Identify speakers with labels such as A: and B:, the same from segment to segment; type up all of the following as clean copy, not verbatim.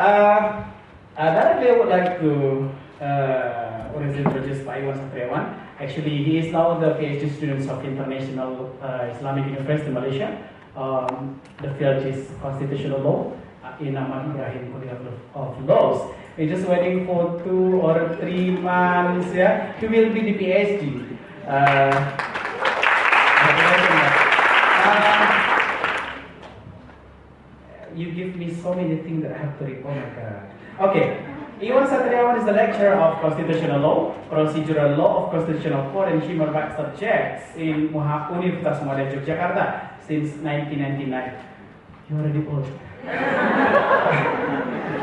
A: Directly, I would like to introduce Iwan Satriawan. Actually, he is now the PhD student of International Islamic University Malaysia. The field is constitutional law in Ahmad Ibrahim College of Laws. We're just waiting for 2 or 3 months. Yeah, he will be the PhD. You give me so many things that I have to recall. Okay, Iwan Satriawan is the lecturer of constitutional law, procedural law of constitutional court and human rights subjects in Universitas Muhammadiyah Yogyakarta since 1999. You already old.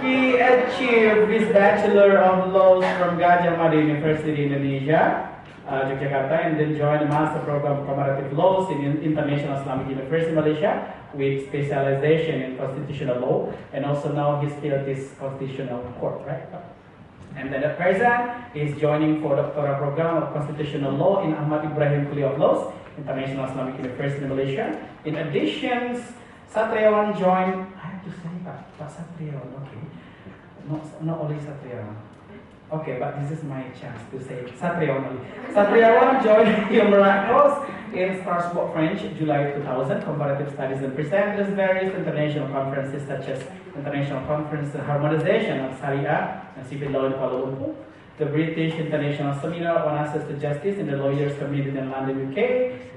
A: He achieved his Bachelor of Laws from Gajah Mada University, Indonesia, Yogyakarta, and then joined the Master Program of Comparative Laws in International Islamic University, Malaysia, with specialization in constitutional law, and also now his field is constitutional court, right? And then at present, he is joining for doctoral program of constitutional law in Ahmad Ibrahim College of Laws, International Islamic University, Malaysia. In addition, Satriawan joined, I have to say Pak Satriawan, okay. Not only Satriawan. Okay, but this is my chance to say Satriawan only. Satriawan joined human rights course in Strasbourg, French, July 2000, comparative studies, and presented various international conferences such as International Conference on Harmonization of Sharia and Civil Law in Kuala Lumpur, the British International Seminar on Access to Justice in the Lawyers Community in London, UK,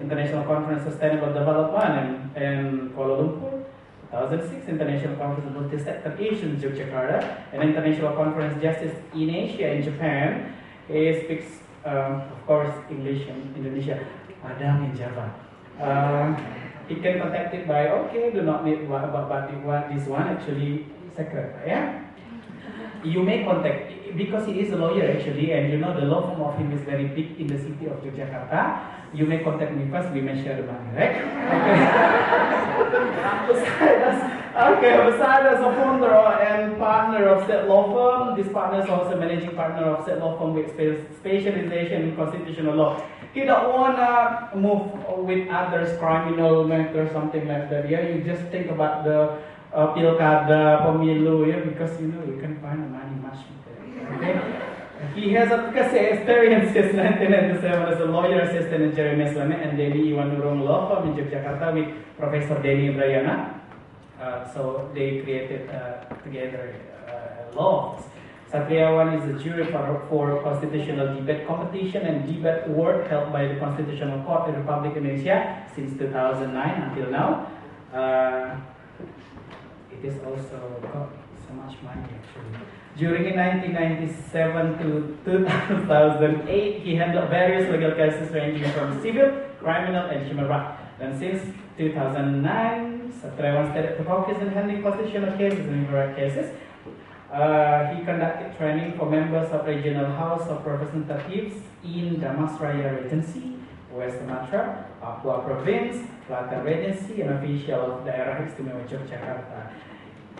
A: International Conference on Sustainable Development in Kuala Lumpur, 2006 International Conference on Multi-Sector Issues in Yogyakarta, and International Conference Justice in Asia in Japan. He speaks, of course, English and Indonesia, Padang in Java. He can contact it by, okay, do not need but this one actually secret, yeah? You may contact, because he is a lawyer actually, and you know the law firm of him is very big in the city of Yogyakarta. You may contact me first, we may share the money, right? Okay. Besides as a founder and partner of said law firm, this partner is also managing partner of said law firm with specialization in constitutional law. He don't wanna move with others, criminal matter, something like that. Yeah, you just think about the pilkada, pemilu, yeah, because you know you can find the money much better. Okay. He has advocacy experience since 1997 as a lawyer assistant in Jeremy Islamic and Denny Iwan law firm in Yogyakarta with Professor Denny Brayana. So they created together laws. Satriawan is a jury for constitutional debate competition and debate award held by the Constitutional Court in Republic of Indonesia since 2009 until now. It is also got so much money actually. During 1997 to 2008, he handled various legal cases ranging from civil, criminal, and human rights. And since 2009, Satriawan started to focus on handling constitutional cases and human rights cases. He conducted training for members of Regional House of Representatives in Damasraya Regency, West Sumatra, Papua Province, Kelantan Regency, and official of Daerah Istimewa Yogyakarta.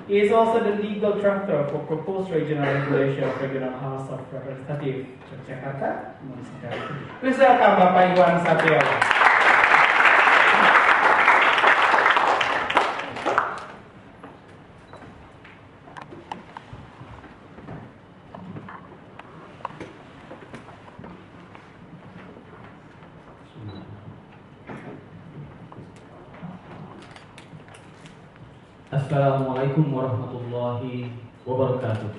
A: He is also the legal drafter for proposed regional regulation of Regional House of Representatives Yogyakarta. Please welcome Bapak Iwan Satriawan.
B: Assalamualaikum warahmatullahi wabarakatuh.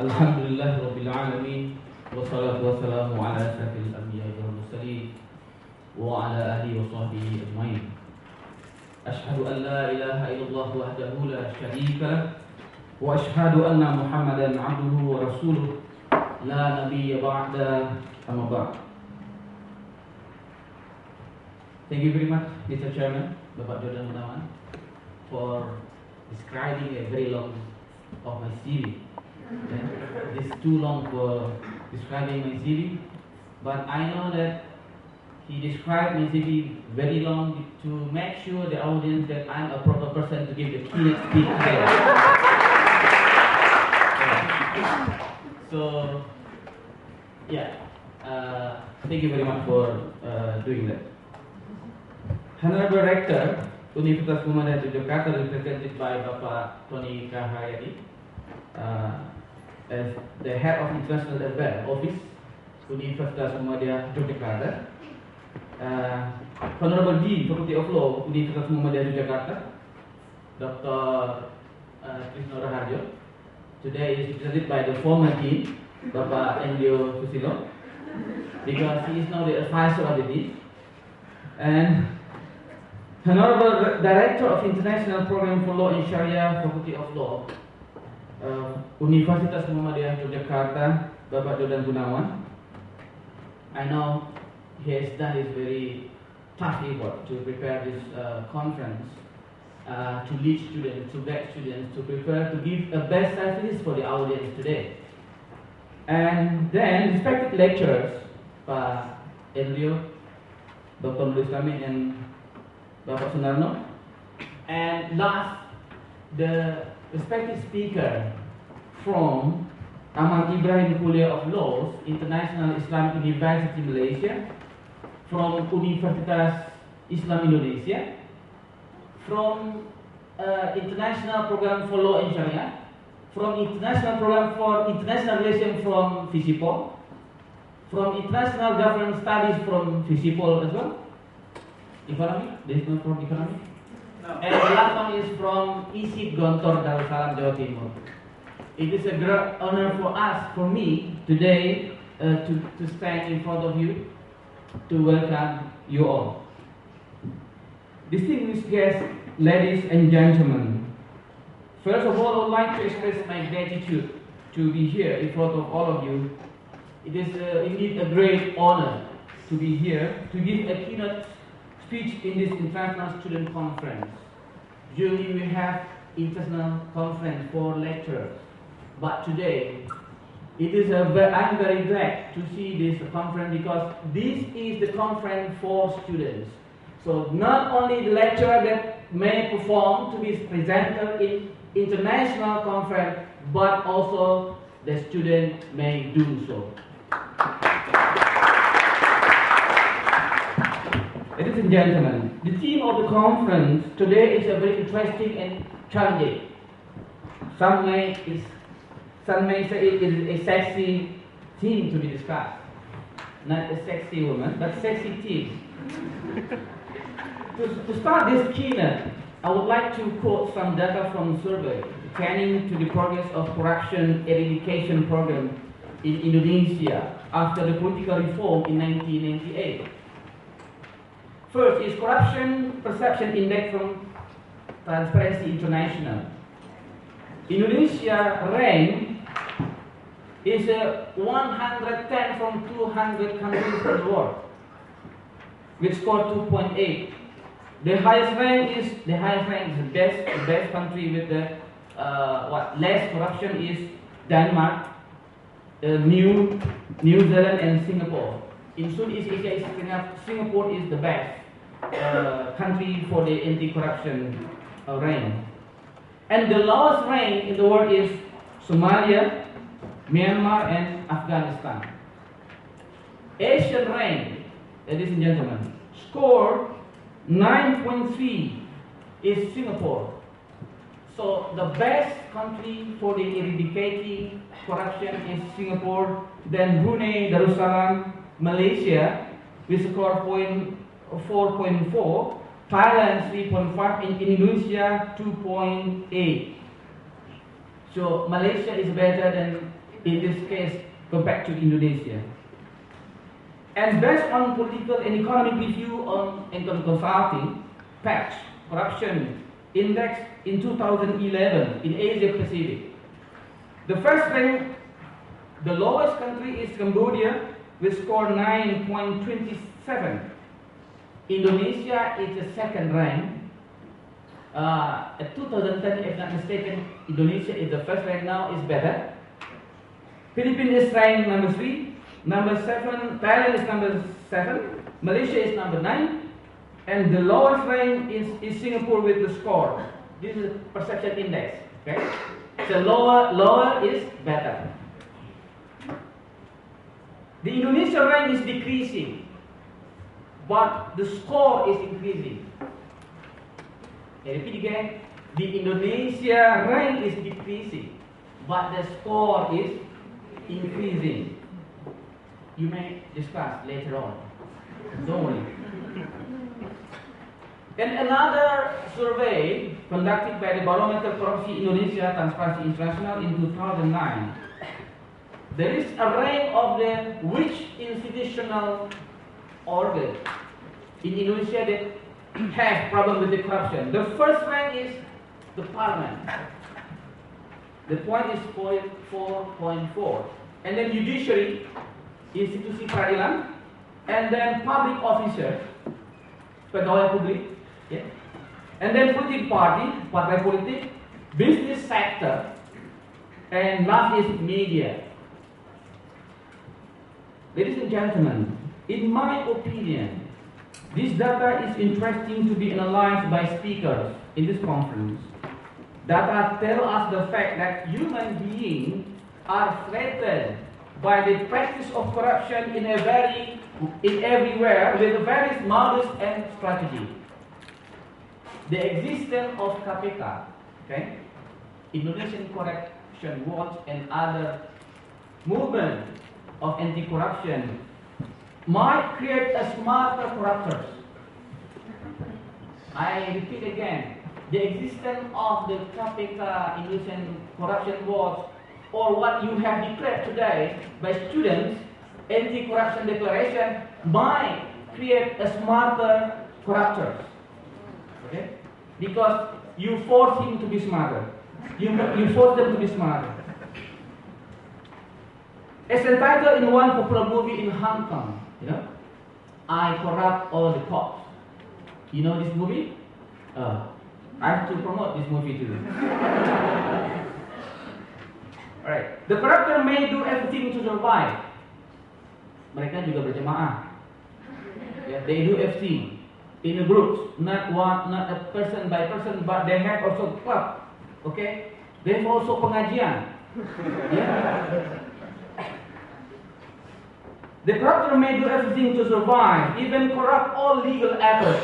B: Alhamdulillah rabbil alamin, wassalatu wassalamu ala asyrafil anbiya'i wal mursalin wa ala alihi wa sahbihi ajmain. Ashhadu an la ilaha illallah wahdahu la syarika lah wa ashhadu anna Muhammadan abduhu wa rasuluh la nabiyya ba'da, amma ba'd. Thank you very much, Mr. Chairman, Bapak Jordan Munawan, for describing a very long of my CV. It's too long for describing my CV, but I know that he described my CV very long to make sure the audience that I'm a proper person to give the keynote speech today. So, yeah, thank you very much for doing that. Honorable Rector, Universitas Muhammadiyah Yogyakarta, represented by Bapak Tony Kahayadi, as the head of International Affairs Office, Universitas Muhammadiyah Yogyakarta. Honorable Dean, Faculty of Law, Universitas Muhammadiyah Yogyakarta, Dr. Krishna Raharjo. Today is represented by the former Dean, Bapak Endio Susilo, because he is now the advisor of the Dean. And Honorable Director of International Program for Law and Sharia, Faculty of Law, Universitas Muhammadiyah Yogyakarta, Bapak Jordan Gunawan. I know he has done his very tough effort to prepare this conference, to lead students, to guide students, to prepare, to give a best service for the audience today. And then respected lecturers, Pak Enrio, Dr. Nur Islami, and Bapak Sunarno. And last, the respected speaker from Ahmad Ibrahim Kuliah of Laws, International Islamic University Malaysia, from Universitas Islam Indonesia, from International Program for Law and Sharia, from International Program for International Relations from FISIPOL, from International Government Studies from FISIPOL as well. Economy? There is no from economy? No. And the last one is from ISIP Gontor Darussalam, Jawa Timur. It is a great honor for us, for me, today to stand in front of you to welcome you all. Distinguished guests, ladies and gentlemen, first of all, I would like to express my gratitude to be here in front of all of you. It is indeed a great honor to be here to give a keynote speech in this International Student Conference. Usually we have international conference for lecturers, but today I'm very glad to see this conference because this is the conference for students. So not only the lecturer that may perform to be presenter in international conference, but also the student may do so. Ladies and gentlemen, the theme of the conference today is a very interesting and challenging. Some may say it is a sexy theme to be discussed. Not a sexy woman, but sexy theme. To start this keynote, I would like to quote some data from a survey pertaining to the progress of corruption eradication program in Indonesia after the political reform in 1998. First is Corruption Perception Index from Transparency International. Indonesia rank is 110 from 200 countries in the world, with score 2.8. The highest rank is the best country with the less corruption is Denmark, New Zealand, and Singapore. In Southeast Asia, Singapore is the best country for the anti-corruption rank. And the lowest rank in the world is Somalia, Myanmar, and Afghanistan. Asian rank, ladies and gentlemen, score 9.3 is Singapore. So the best country for the eradicating corruption is Singapore, then Brunei Darussalam, Malaysia with score 4.4, Thailand 3.5, and Indonesia 2.8. So Malaysia is better than, in this case, compared to Indonesia. And based on political and economic review on income consulting, PACH, Corruption Index in 2011 in Asia Pacific. The first rank, the lowest country is Cambodia with score 9.27. Indonesia is the second rank. At 2010, if not mistaken, Indonesia is the first rank, now is better. Philippines is ranked number 3. Number 7, Thailand is number 7. Malaysia is number 9. And the lowest rank is Singapore with the score. This is perception index. Okay? So lower is better. The Indonesia rank is decreasing, but the score is increasing. I repeat again, the Indonesia rank is decreasing, but the score is increasing. You may discuss later on. Don't worry. In another survey conducted by the Barometer Korupsi Indonesia Transparency International in 2009, there is a rank of the which institutional organ in Indonesia that has problem with the corruption. The first rank is the parliament. The point is 4.4. And then judiciary, institusi peradilan, and then public officers, pegawai publik, yeah. And then politik party, partai politik, business sector, and last is media. Ladies and gentlemen, in my opinion, this data is interesting to be analyzed by speakers in this conference. Data tell us the fact that human beings are threatened by the practice of corruption in everywhere with various models and strategy. The existence of KPK, okay, Indonesian Corruption Watch, and other movements of anti-corruption might create a smarter corruptors. I repeat again, the existence of the KPK, Indonesian Corruption Watch, or what you have declared today by students, anti-corruption declaration, might create a smarter corruptors. Okay? Because you force him to be smarter. You force them to be smarter. As entitled in one popular movie in Hong Kong, you know, I corrupt all the cops. You know this movie? I have to promote this movie too. Alright, the corruptor may do everything to survive. Mereka juga berjamaah. Yeah, they do everything in a group, not a person by person, but they have also club. Okay, they have also pengajian. Yeah. The corruptor may do everything to survive, even corrupt all legal efforts,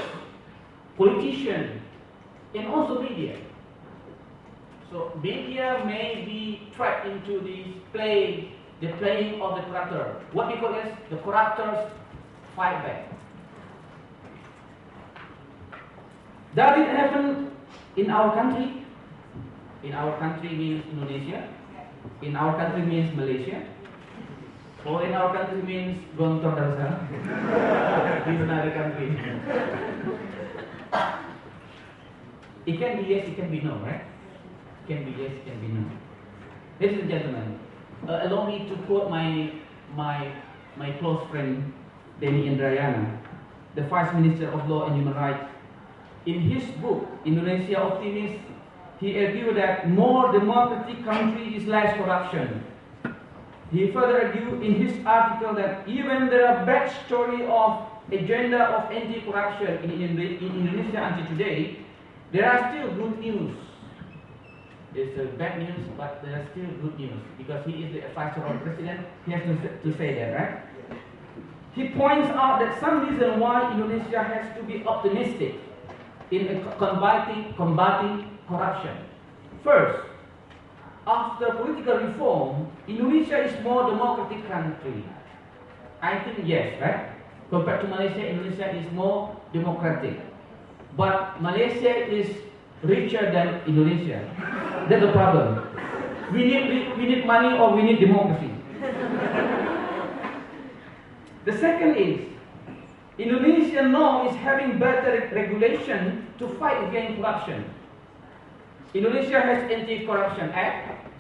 B: politicians, and also media. So media may be trapped into the playing of the corruptor. What we call is the corruptors fight back. Does it happen in our country? In our country means Indonesia. In our country means Malaysia. Or in our country means Gontor Darussalam. This is another country. It can be yes, it can be no, right? It can be yes, it can be no. Ladies and gentlemen, allow me to quote my close friend Denny Indrayana, the Vice Minister of Law and Human Rights. In his book, Indonesia Optimist, he argued that more democratic country is less corruption. He further argued in his article that even there are bad story of agenda of anti-corruption in Indonesia until today, there are still good news. There's bad news, but there are still good news because he is the advisor of the president. He has to say that, right? He points out that some reason why Indonesia has to be optimistic in combating corruption. First, after political reform, Indonesia is more democratic country. I think yes, right? Compared to Malaysia, Indonesia is more democratic. But Malaysia is richer than Indonesia. That's the problem. We need money or we need democracy. The second is, Indonesia now is having better regulation to fight against corruption. Indonesia has Anti-Corruption Act,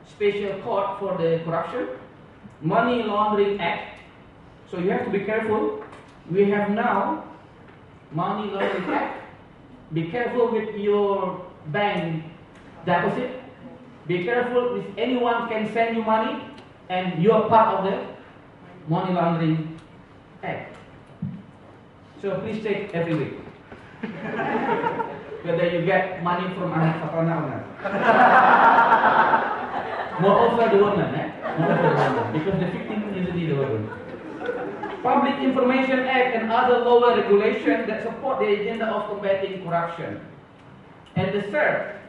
B: Special Court for the Corruption, Money Laundering Act. So you have to be careful. We have now Money Laundering Act. Be careful with your bank deposit. Be careful if anyone can send you money and you are part of the Money Laundering Act. So please check every week whether you get money from anak Satana or not. Moreover the woman, moreover the woman, because the victim is usually the woman. Public Information Act and other lower regulations that support the agenda of combating corruption. And the third,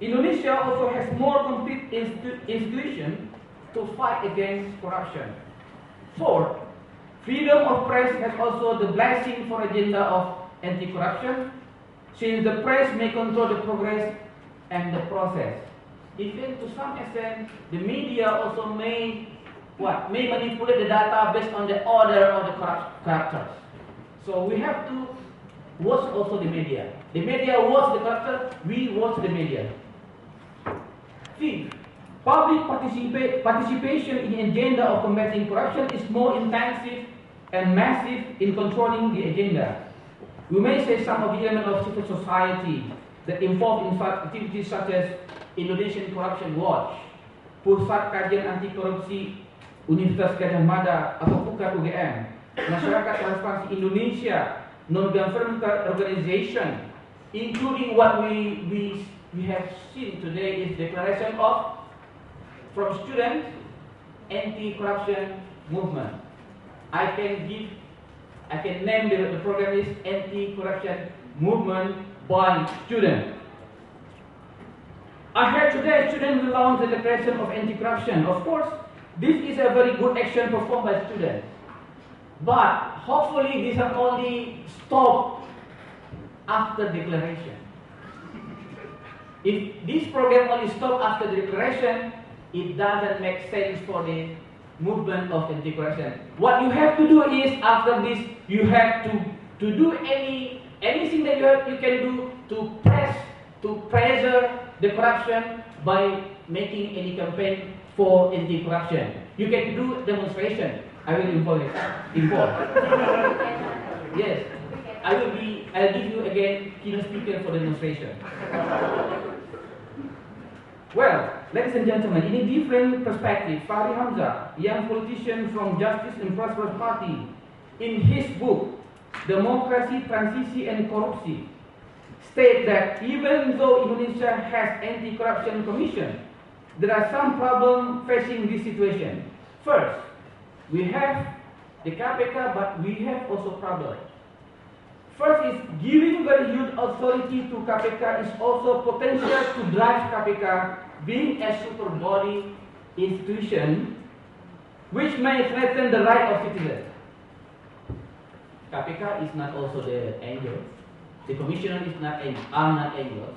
B: Indonesia also has more complete institutions to fight against corruption. Fourth, freedom of press has also the blessing for agenda of anti-corruption, since the press may control the progress and the process. Even to some extent, the media also may manipulate the data based on the order of the corruptors. So we have to watch also the media. The media watch the corruptor, we watch the media. Fifth, public participation in the agenda of combating corruption is more intensive and massive in controlling the agenda. We may say some of the elements of civil society that involved in such activities such as Indonesian Corruption Watch, Pusat Kajian Anti Korupsi Universitas Gadjah Mada atau PUKAD UGM, Masyarakat Transparansi Indonesia, non-governmental organization, including what we have seen today is declaration of from students anti-corruption movement. I can name the program is anti-corruption movement by students. I heard today students will launch the declaration of anti-corruption. Of course, this is a very good action performed by students. But hopefully this will only stop after declaration. If this program only stops after the declaration, it doesn't make sense for the movement of anti-corruption. What you have to do is, after this, you have to do anything that you can do to pressure the corruption by making any campaign for anti-corruption. You can do demonstration. I will involve. Yes, I'll give you again keynote speaker for demonstration. Well, ladies and gentlemen, in a different perspective, Fahri Hamzah, young politician from Justice and Prosperous Party, in his book, Democracy, Transisi and Korupsi, state that even though Indonesia has anti-corruption commission, there are some problems facing this situation. First, we have the KPK, but we have also problems. First is giving very huge authority to KPK is also potential to drive KPK being a super body institution which may threaten the right of citizens. KPK is not also the angel. The commissioner are not angels.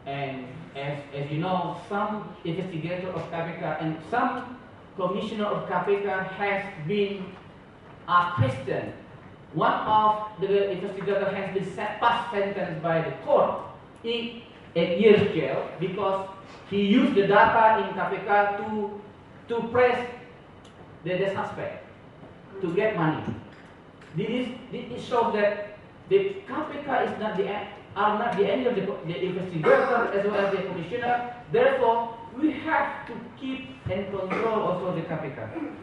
B: And as you know, some investigator of KPK and some commissioner of KPK has been a Christian. One of the investigators has been passed sentence by the court in 8 years jail because he used the data in KPK to press the suspect to get money. This shows that the KPK are not the end of the investigator as well as the commissioner. Therefore, we have to keep and control also the KPK.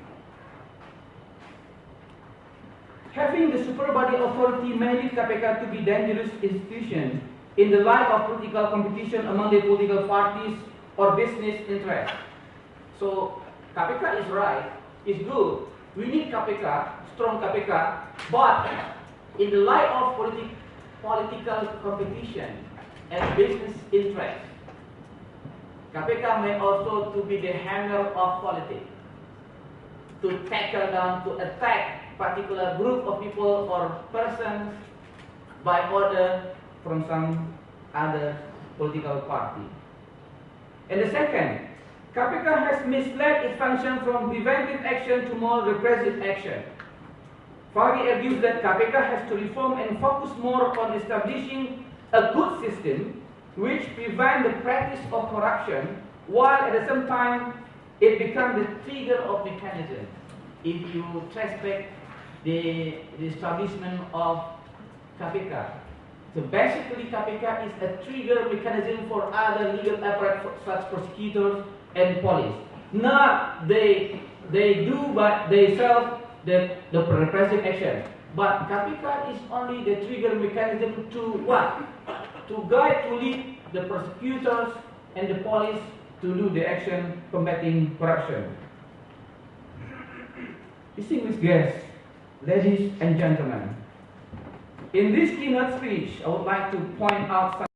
B: Having the super body authority may lead KPK to be dangerous institution in the light of political competition among the political parties or business interests. So KPK is right, it's good. We need KPK, strong KPK, but in the light of political competition and business interests, KPK may also to be the hammer of politics, to tackle down, to attack particular group of people or persons by order from some other political party. And the second, KPK has misled its function from preventive action to more repressive action. Fahri argues that KPK has to reform and focus more on establishing a good system which prevents the practice of corruption, while at the same time it becomes the trigger of mechanism. If you trace back the establishment of KPK, so basically KPK is a trigger mechanism for other legal apparatus such as prosecutors and police. Not they do but they self the repressive action. But KPK is only the trigger mechanism to what? To guide, to lead the prosecutors and the police to do the action combating corruption. Distinguished guests, ladies and gentlemen, in this keynote speech, I would like to point out some